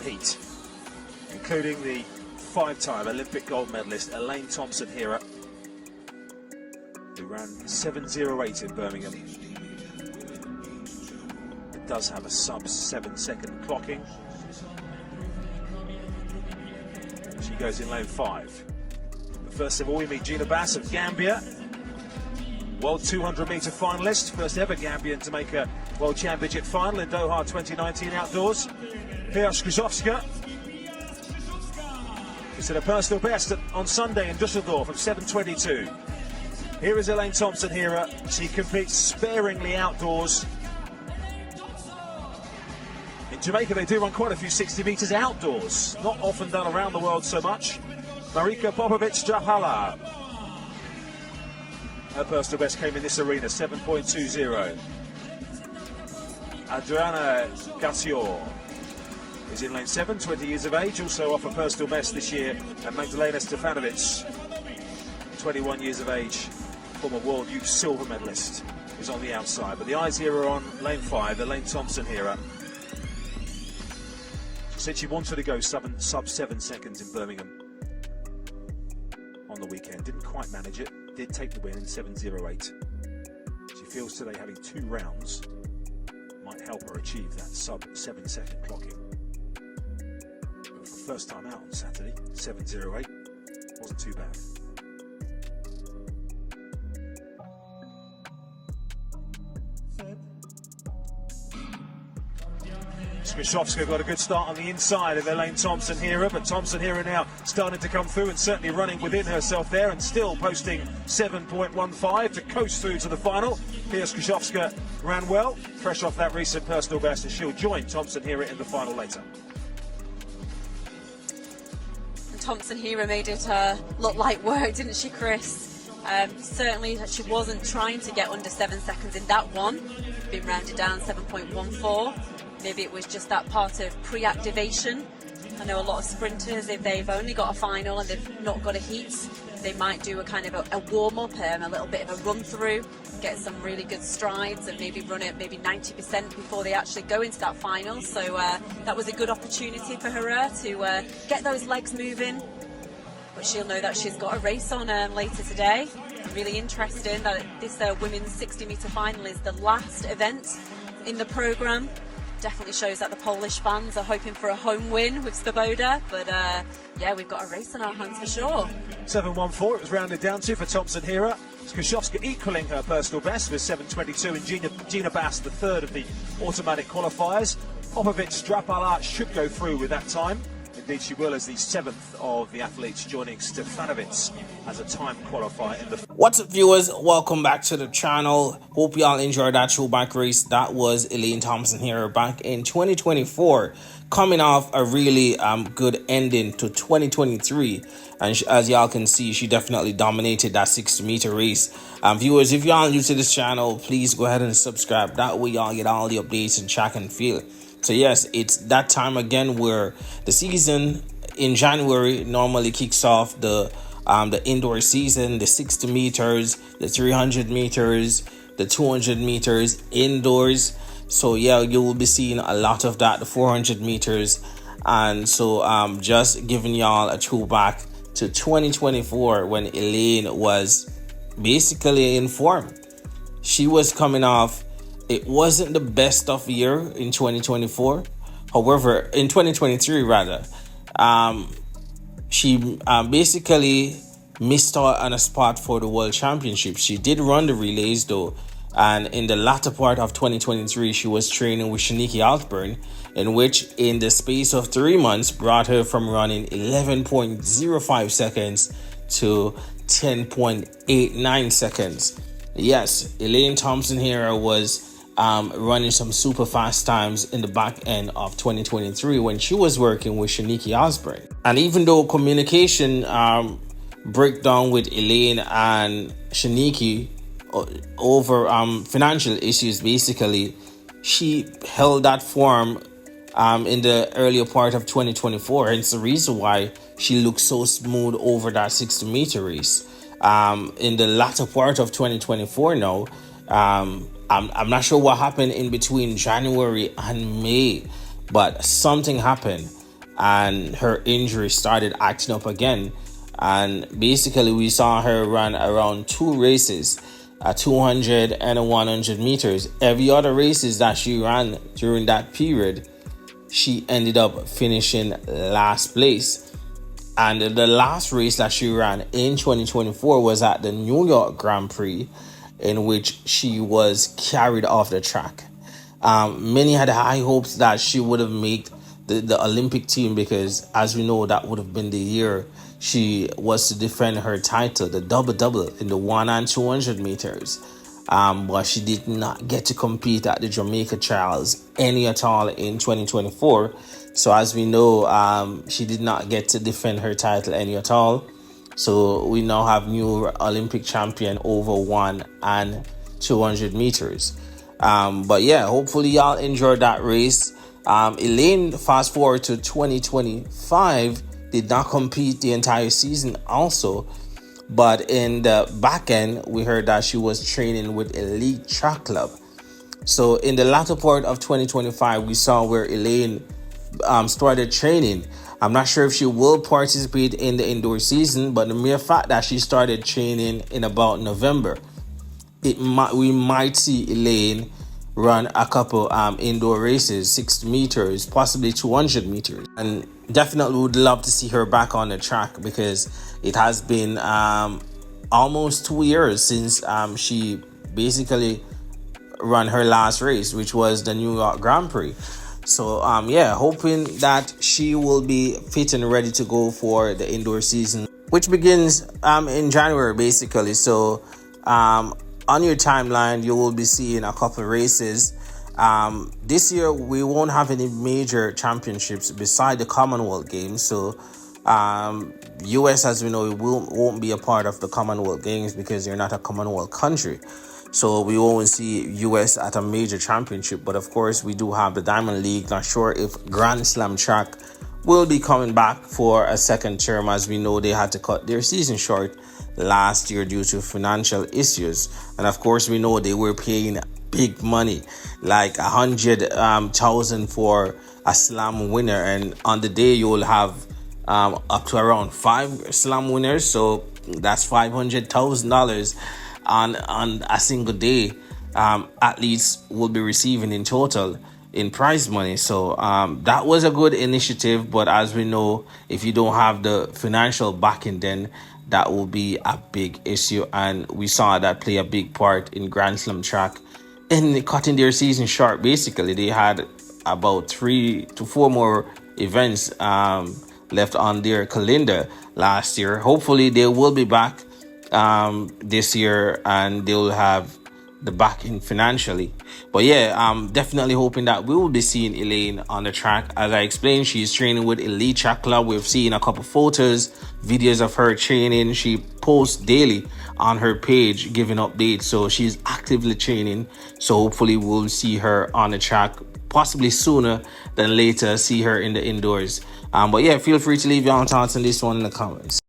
heat, including the 5-time Olympic gold medalist Elaine Thompson Herah, who ran 7:08 in Birmingham. It does have a sub 7-second clocking. She goes in lane 5. But first of all, we meet Gina Bass of Gambia, World 200-metre finalist, first ever Gambian to make a World Championship final in Doha 2019 outdoors. Herah she set a personal best on Sunday in Dusseldorf of 7:22. Here is Elaine Thompson Herah. She competes sparingly outdoors. In Jamaica, they do run quite a few 60 metres outdoors, not often done around the world so much. Marika Popovic-Strapala. Her personal best came in this arena, 7.20. Adriana Gassior is in lane 7, 20 years of age, also off a personal best this year. And Magdalena Stefanovic, 21 years of age, former World Youth silver medalist, is on the outside. But the eyes here are on lane 5, Elaine Thompson Herah. She said she wanted to go sub 7 seconds in Birmingham on the weekend. Didn't quite manage it. Did take the win in 7:08. She feels today having 2 rounds might help her achieve that sub 7-second clocking. But for the first time out on Saturday, 7:08 wasn't too bad. Skrzydłowska got a good start on the inside of Elaine Thompson Herah, but Thompson Herah now starting to come through and certainly running within herself there and still posting 7.15 to coast through to the final. Herah Skrzydłowska ran well, fresh off that recent personal best, and she'll join Thompson Herah in the final later. Thompson Herah made it look like work, didn't she, Chris? Certainly she wasn't trying to get under 7 seconds in that one. Been rounded down 7.14. Maybe it was just that part of pre-activation. I know a lot of sprinters, if they've only got a final and they've not got a heat, they might do a kind of a warm-up, a little bit of a run-through, get some really good strides and maybe run it maybe 90% before they actually go into that final. So that was a good opportunity for Herah to get those legs moving. But she'll know that she's got a race on later today. Really interesting that this women's 60-metre final is the last event in the programme. Definitely shows that the Polish fans are hoping for a home win with Svoboda, but yeah, we've got a race on our hands for sure. 7.14 it was rounded down to for Thompson Herah. Skrzydłowska equalling her personal best with 7.22, and Gina Bass, the third of the automatic qualifiers. Popovic-Strapala should go through with that time. Indeed she will, as the 7th of the athletes, joining Stefanovic as a time qualifier in the... What's up, viewers? Welcome back to the channel. Hope y'all enjoyed that throwback race. That was Elaine Thompson Herah back in 2024, coming off a really good ending to 2023. And as y'all can see, she definitely dominated that 60-meter race. Viewers, if y'all new to this channel, please go ahead and subscribe. That way y'all get all the updates and track and field. So yes, it's that time again where the season in January normally kicks off the indoor season, the 60 meters, the 300 meters, the 200 meters indoors. So yeah, you will be seeing a lot of that, the 400 meters. And so just giving y'all a throwback to 2024 when Elaine was basically in form. She was coming off. It wasn't the best of year in 2024. However, in 2023 rather, she basically missed out on a spot for the World Championship. She did run the relays though, and in the latter part of 2023, she was training with Shaniki Altburn, in which in the space of 3 months brought her from running 11.05 seconds to 10.89 seconds. Yes, Elaine Thompson Herah was running some super fast times in the back end of 2023 when she was working with Shaniki Osborne. And even though communication breakdown with Elaine and Shaniki over financial issues, basically, she held that form in the earlier part of 2024. It's the reason why she looked so smooth over that 60-meter race. In the latter part of 2024 now, I'm not sure what happened in between January and May, but something happened. and her injury started acting up again. And basically, we saw her run around 2 races, a 200 and a 100 meters. Every other races that she ran during that period, she ended up finishing last place. And the last race that she ran in 2024 was at the New York Grand Prix, in which she was carried off the track. Many had high hopes that she would have made the Olympic team, because as we know, that would have been the year she was to defend her title, the double in the 100 and 200 meters. But she did not get to compete at the Jamaica Trials any at all in 2024. So as we know, she did not get to defend her title any at all. So we now have new Olympic champion over 100 and 200 meters. But yeah, hopefully y'all enjoyed that race. Elaine, fast forward to 2025, did not compete the entire season also. But in the back end, we heard that she was training with Elite Track Club. So in the latter part of 2025, we saw where Elaine started training. I'm not sure if she will participate in the indoor season, but the mere fact that she started training in about November, we might see Elaine run a couple indoor races, 60 meters, possibly 200 meters. And definitely would love to see her back on the track, because it has been almost 2 years since she basically ran her last race, which was the New York Grand Prix. So yeah, hoping that she will be fit and ready to go for the indoor season, which begins in January basically. So on your timeline, you will be seeing a couple races. This year we won't have any major championships beside the Commonwealth Games. So US, as we know, won't be a part of the Commonwealth Games because you're not a Commonwealth country. So we won't see US at a major championship. But of course, we do have the Diamond League. Not sure if Grand Slam track will be coming back for a second term. As we know, they had to cut their season short last year due to financial issues. And of course, we know they were paying big money, like 100,000 for a slam winner. And on the day, you will have up to around 5 slam winners. So that's $500,000 on a single day. Athletes will be receiving in total in prize money. So that was a good initiative. But as we know, if you don't have the financial backing, then that will be a big issue. And we saw that play a big part in Grand Slam track in cutting their season short. Basically, they had about 3 to 4 more events left on their calendar last year. Hopefully they will be back this year, and they will have the backing financially. But yeah, I'm definitely hoping that we will be seeing Elaine on the track. As I explained, she's training with Elite Track Club. We've seen a couple photos, videos of her training. She posts daily on her page giving updates, so she's actively training. So hopefully we'll see her on the track, possibly sooner than later, see her in the indoors. But yeah, feel free to leave your own thoughts on this one in the comments.